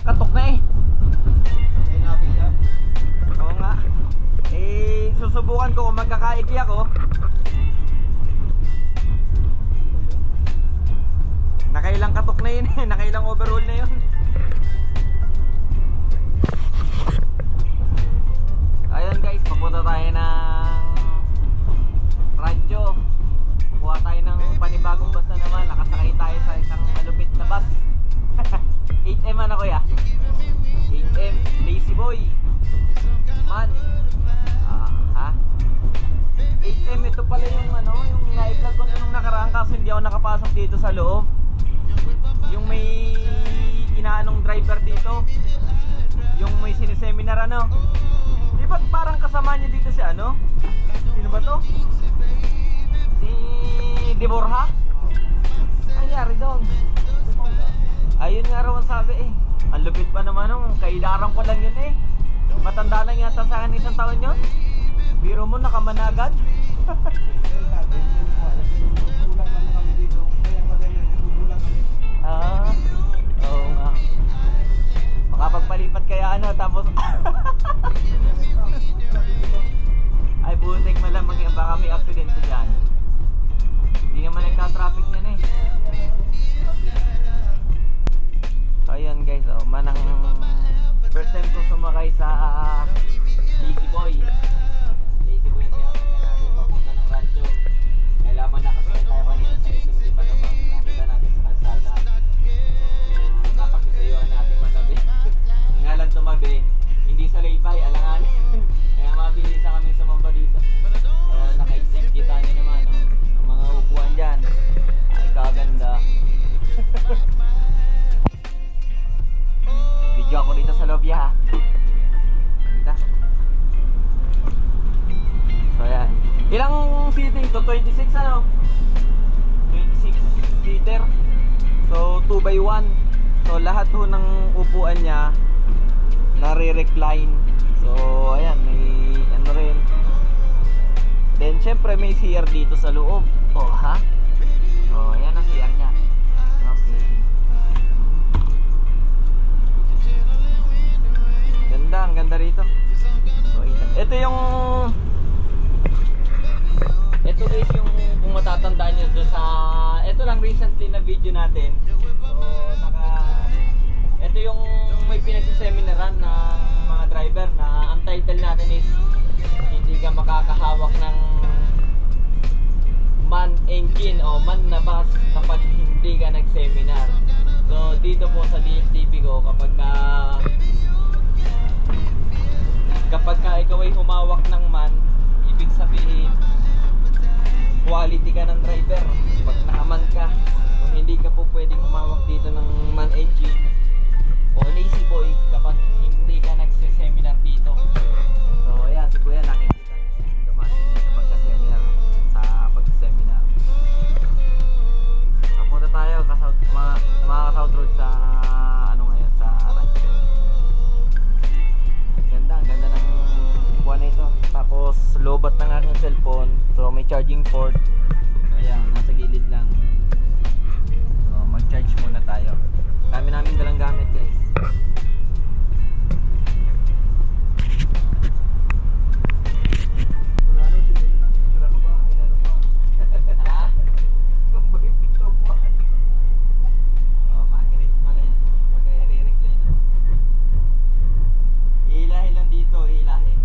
katok na eh. Oo nga. Eh, susubukan ko kung magkakaigi ako. Nakailang katok na yun eh. Nakailang overhaul na yun. Ayun guys, papunta tayo ng radyo. Kuha tayo ng panibagong bus na naman. Nakasakay tayo sa isang malupit na bus. 8M ano kuya? 8M, Lazy Boy. Man. Ha? 8M, ito pala yung ano, yung na-vlog ko nung nakaraan kaso hindi ako nakapasok dito sa loob. Yung may inaanong driver dito. Yung may siniseminar ano. Di ba parang kasama niya dito si ano? Sino ba to? Si Deborha? Nangyari doon? Ayun nga raw ang sabi eh. Ang lupit pa naman nung kailaran ko lang yun eh. Matanda lang yata sa akin isang taon yun. Biro mo nakamanagad. Oo nga. Makapagpalipat kaya ano tapos ay butik malamang baka may aksidente dyan. Hindi naman nagka-traffic yan eh. So ayan guys, oh, manang first time ko sumakay sa Lazy Boy. Lazy Boy yung sinasakyan natin papunta ng radyo. Kailangan nakasakay tayo kanina sa SMD pa naman. Nakita natin sa kalsada. Napakisayuan natin manabi. Nga lang tumabi, hindi sa laybay, alanganin. Kaya mabilis kami sumamba dito. Naka-exam, kita nyo naman oh, ang mga upuan dyan. Ay kaganda. Video ako dito sa lobby ha. Ganda. So yan. Ilang seating to? 26 ano? 26 seater. So 2x1. So lahat ho ng upuan niya nare-recline. So ayan, may ano rin. Then syempre may CR dito sa loob. Oh ha? Oh ayan ang CR niya. Okay. Ganda, ang ganda rito. So ito yung ito guys yung kung matatandaan nyo doon sa ito lang recently na video natin. So ito yung may pinagsiseminaran ng mga driver na ang title natin is hindi ka makakahawak ng man engine o man na bus kapag hindi ka nag-seminar. So dito po sa DFTV ko kapag ka ikaw ay humawak ng man, ibig sabihin quality ka ng driver. Pag nakaman ka, kung hindi ka po pwedeng humawak dito ng man engine o Lazy Boy kapag hindi ka nagse-seminar dito. So ayan, si Kuya nakikita niya dumaan din sa pagka-seminar, sa pagka-seminar. Kapunta tayo mga South Road sa ano ngayon, sa radyo. Ganda, ang ganda ng buwan na ito. Tapos lobat ng aking cellphone. So may charging port. Ayan, nasa gilid lang. So mag-charge muna tayo. Dami namin dalang gamit guys. Ilahi lang dito, ilahi.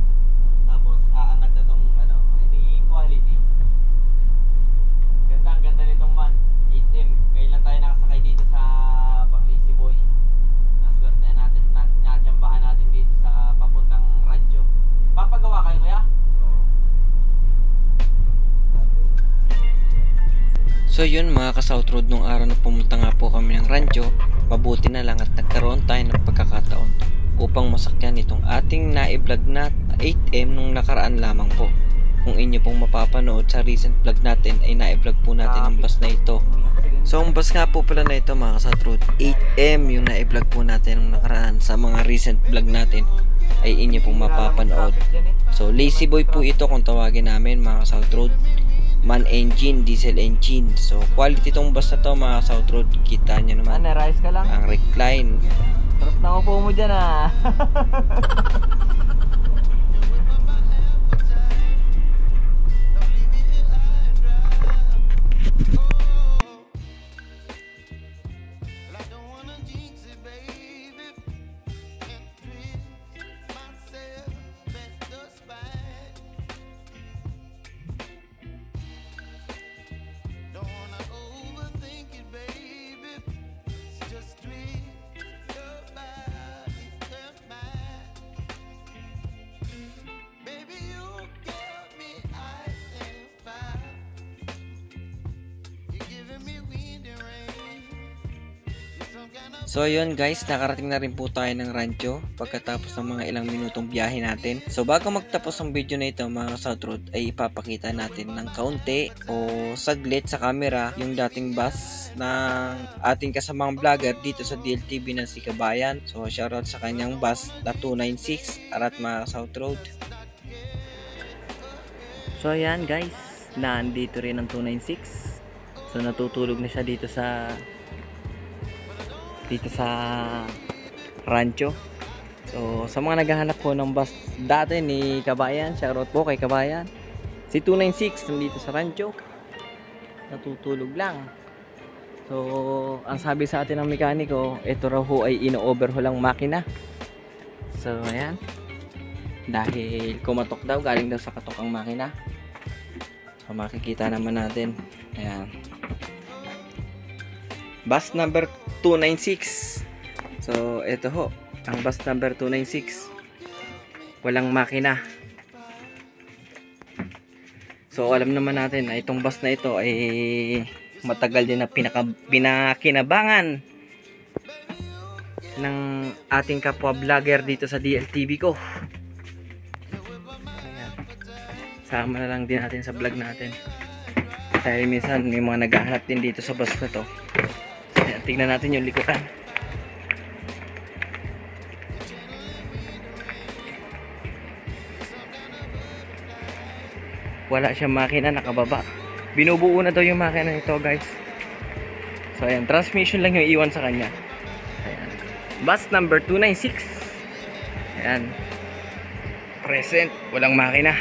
Tapos aangat na tong ano, ito yung quality. Ganda, ang ganda nitong man 8M. Kailan tayo nakasakay dito sa pang Lazy Boy. Naswerte natin, natsambahan natin dito sa papuntang radyo. Papagawa kayo kaya? So yun mga ka-South Road, nung araw na pumunta nga po kami ng radyo, mabuti na lang at nagkaroon tayo ng pagkakataon upang masakyan itong ating na-vlog na 8M nung nakaraan lamang po. Kung inyo pong mapapanood sa recent vlog natin ay na-vlog po natin ang bus na ito. So ang bus nga po pala na ito mga ka-South Road, 8M yung na-vlog po natin nung nakaraan. Sa mga recent vlog natin ay inyo pong mapapanood. So Lazy Boy po ito kung tawagin namin mga ka-South Road. Man engine, diesel engine. So quality tong bus na to mga South Road. Kita nyo naman Rice ka lang? ang recline. Sarap na upo mo dyan ah. So yun guys, nakarating na rin po tayo ng rancho pagkatapos ng mga ilang minutong biyahe natin. So bago magtapos ang video na ito mga South Road, ay ipapakita natin ng kaunti o saglit sa camera yung dating bus ng ating kasamang vlogger dito sa DLTV ng si Kabayan. So shoutout sa kanyang bus na 296 arat mga South Road. So ayan guys, nandito rin ang 296. So natutulog na siya dito sa rancho. So sa mga naghahanap po ng bus dati ni Kabayan, shoutout po kay Kabayan. Si 296 nandito sa rancho, natutulog lang. So ang sabi sa atin ng mekaniko, ito raw ho ay ino-overhaul ang makina. So ayan, dahil kumatok daw, galing daw sa katok ang makina. So makikita naman natin, ayan, bus number 296. So ito ho ang bus number 296, walang makina. So alam naman natin na itong bus na ito ay matagal din na pinakinabangan ng ating kapwa vlogger dito sa DLTV ko. Ayan, sama na lang din natin sa vlog natin dahil minsan may mga naghahanap din dito sa bus na to. Ayan, tignan natin yung likuran. Wala siyang makina, nakababa. Binubuo na daw yung makina nito guys. So ayan, transmission lang yung iwan sa kanya. Ayan, bus number 296. Ayan, present, walang makina.